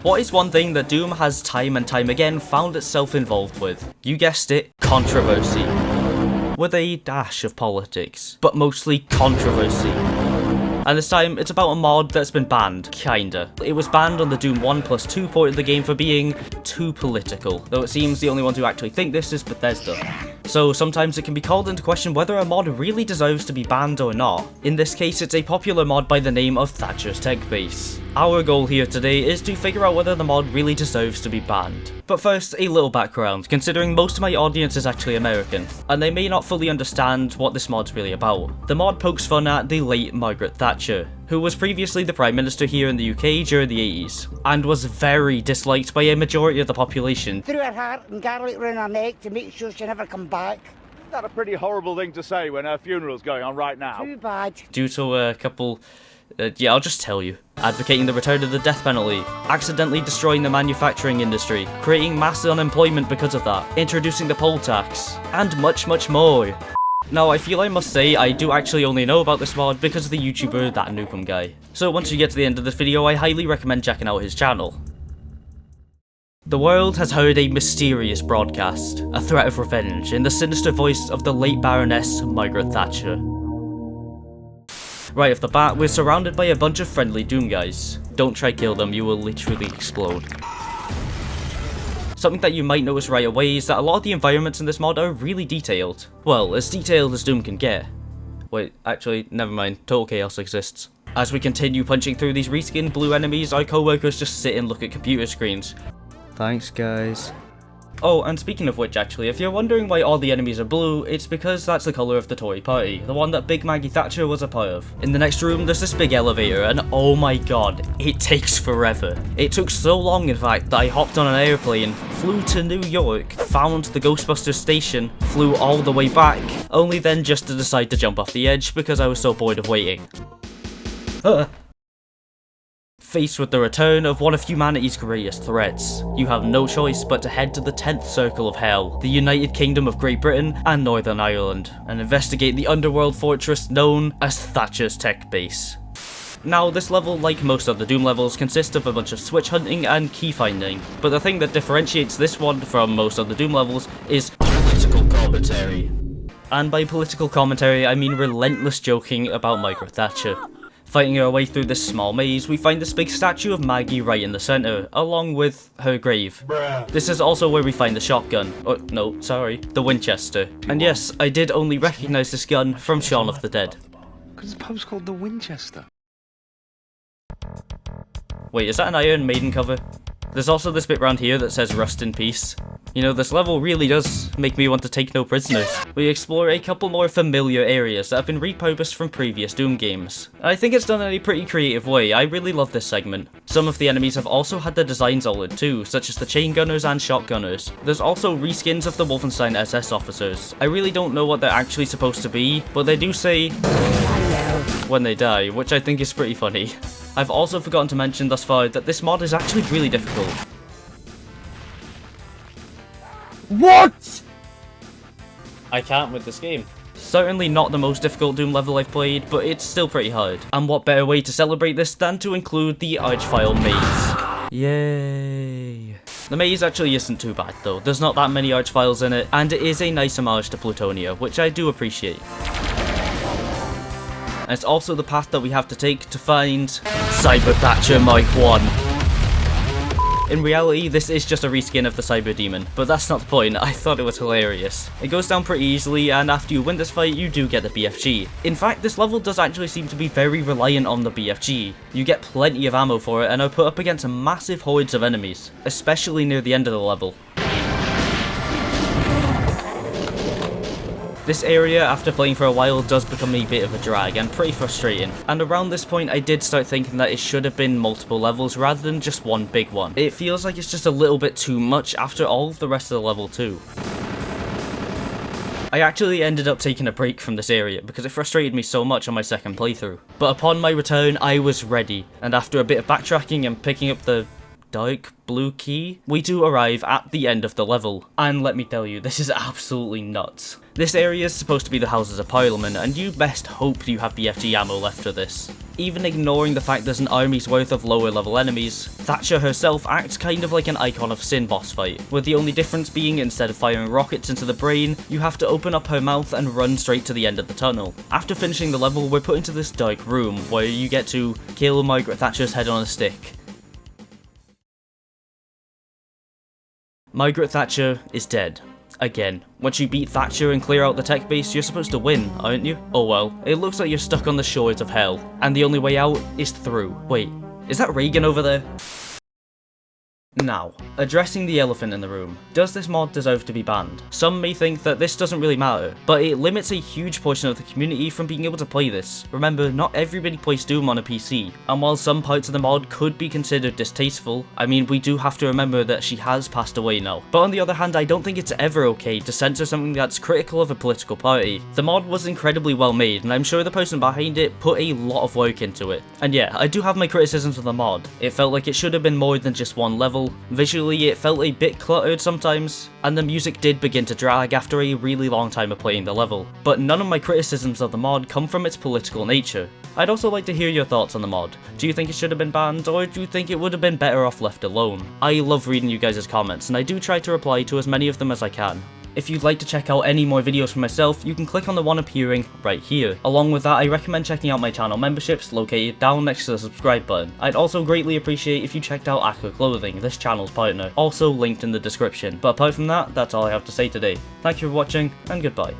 What is one thing that Doom has time and time again found itself involved with? You guessed it, controversy. With a dash of politics, but mostly controversy. And this time, it's about a mod that's been banned, kinda. It was banned on the Doom 1+2 port of the game for being too political, though it seems the only ones who actually think this is Bethesda. So sometimes it can be called into question whether a mod really deserves to be banned or not. In this case, it's a popular mod by the name of Thatcher's Techbase. Our goal here today is to figure out whether the mod really deserves to be banned. But first, a little background, considering most of my audience is actually American, and they may not fully understand what this mod's really about. The mod pokes fun at the late Margaret Thatcher, who was previously the Prime Minister here in the UK during the 80s, and was very disliked by a majority of the population. Threw her heart and garlic round her neck to make sure she never come back. Isn't that a pretty horrible thing to say when her funeral's going on right now? Too bad. Due to a couple... yeah, I'll just tell you. Advocating the return of the death penalty, accidentally destroying the manufacturing industry, creating mass unemployment because of that, introducing the poll tax, and much, much more. Now, I feel I must say I do actually only know about this mod because of the YouTuber That Nukem Guy. So once you get to the end of this video, I highly recommend checking out his channel. The world has heard a mysterious broadcast, a threat of revenge, in the sinister voice of the late Baroness Margaret Thatcher. Right off the bat, we're surrounded by a bunch of friendly Doom guys. Don't try kill them, you will literally explode. Something that you might notice right away is that a lot of the environments in this mod are really detailed. Well, as detailed as Doom can get. Wait, actually, never mind, total chaos exists. As we continue punching through these reskinned blue enemies, our co-workers just sit and look at computer screens. Thanks, guys. Oh, and speaking of which actually, if you're wondering why all the enemies are blue, it's because that's the colour of the Tory party, the one that Big Maggie Thatcher was a part of. In the next room, there's this big elevator, and oh my god, it takes forever. It took so long, in fact, that I hopped on an airplane, flew to New York, found the Ghostbusters station, flew all the way back, only then just to decide to jump off the edge because I was so bored of waiting. Faced with the return of one of humanity's greatest threats, you have no choice but to head to the 10th Circle of Hell, the United Kingdom of Great Britain and Northern Ireland, and investigate the underworld fortress known as Thatcher's Techbase. Now, this level, like most other Doom levels, consists of a bunch of switch hunting and key finding, but the thing that differentiates this one from most other Doom levels is political commentary. And by political commentary, I mean relentless joking about Margaret Thatcher. Fighting our way through this small maze, we find this big statue of Maggie right in the centre, along with her grave. Bruh. This is also where we find the shotgun. Oh, no, sorry, the Winchester. And yes, I did only recognise this gun from Shaun of the Dead. Because the pub's called the Winchester. Wait, is that an Iron Maiden cover? There's also this bit round here that says rust in peace. You know, this level really does make me want to take no prisoners. We explore a couple more familiar areas that have been repurposed from previous Doom games. I think it's done in a pretty creative way. I really love this segment. Some of the enemies have also had their designs altered too, such as the chain gunners and shotgunners. There's also reskins of the Wolfenstein SS officers. I really don't know what they're actually supposed to be, but they do say when they die, which I think is pretty funny. I've also forgotten to mention thus far that this mod is actually really difficult. What? I can't with this game. Certainly not the most difficult Doom level I've played, but it's still pretty hard. And what better way to celebrate this than to include the Archvile maze. Yay. The maze actually isn't too bad though, there's not that many Archviles in it, and it is a nice homage to Plutonia, which I do appreciate. And it's also the path that we have to take to find Cyber Thatcher Mark 1. In reality, this is just a reskin of the Cyber Demon, but that's not the point. I thought it was hilarious. It goes down pretty easily, and after you win this fight, you do get the BFG. In fact, this level does actually seem to be very reliant on the BFG. You get plenty of ammo for it, and are put up against massive hordes of enemies, especially near the end of the level. This area, after playing for a while, does become a bit of a drag and pretty frustrating, and around this point I did start thinking that it should have been multiple levels rather than just one big one. It feels like it's just a little bit too much after all of the rest of the level too. I actually ended up taking a break from this area because it frustrated me so much on my second playthrough. But upon my return, I was ready, and after a bit of backtracking and picking up the dark blue key, we do arrive at the end of the level. And let me tell you, this is absolutely nuts. This area is supposed to be the Houses of Parliament, and you best hope you have BFG ammo left for this. Even ignoring the fact there's an army's worth of lower level enemies, Thatcher herself acts kind of like an Icon of Sin boss fight, with the only difference being instead of firing rockets into the brain, you have to open up her mouth and run straight to the end of the tunnel. After finishing the level, we're put into this dark room, where you get to kill Margaret Thatcher's head on a stick. Margaret Thatcher is dead. Again. Once you beat Thatcher and clear out the tech base, you're supposed to win, aren't you? Oh well, it looks like you're stuck on the shores of hell, and the only way out is through. Wait, is that Reagan over there? Now, addressing the elephant in the room. Does this mod deserve to be banned? Some may think that this doesn't really matter, but it limits a huge portion of the community from being able to play this. Remember, not everybody plays Doom on a PC, and while some parts of the mod could be considered distasteful, I mean, we do have to remember that she has passed away now. But on the other hand, I don't think it's ever okay to censor something that's critical of a political party. The mod was incredibly well made, and I'm sure the person behind it put a lot of work into it. And yeah, I do have my criticisms of the mod. It felt like it should have been more than just one level. Visually, it felt a bit cluttered sometimes, and the music did begin to drag after a really long time of playing the level. But none of my criticisms of the mod come from its political nature. I'd also like to hear your thoughts on the mod. Do you think it should have been banned, or do you think it would have been better off left alone? I love reading you guys' comments, and I do try to reply to as many of them as I can. If you'd like to check out any more videos from myself, you can click on the one appearing right here. Along with that, I recommend checking out my channel memberships located down next to the subscribe button. I'd also greatly appreciate if you checked out Aqua Clothing, this channel's partner, also linked in the description. But apart from that, that's all I have to say today. Thank you for watching, and goodbye.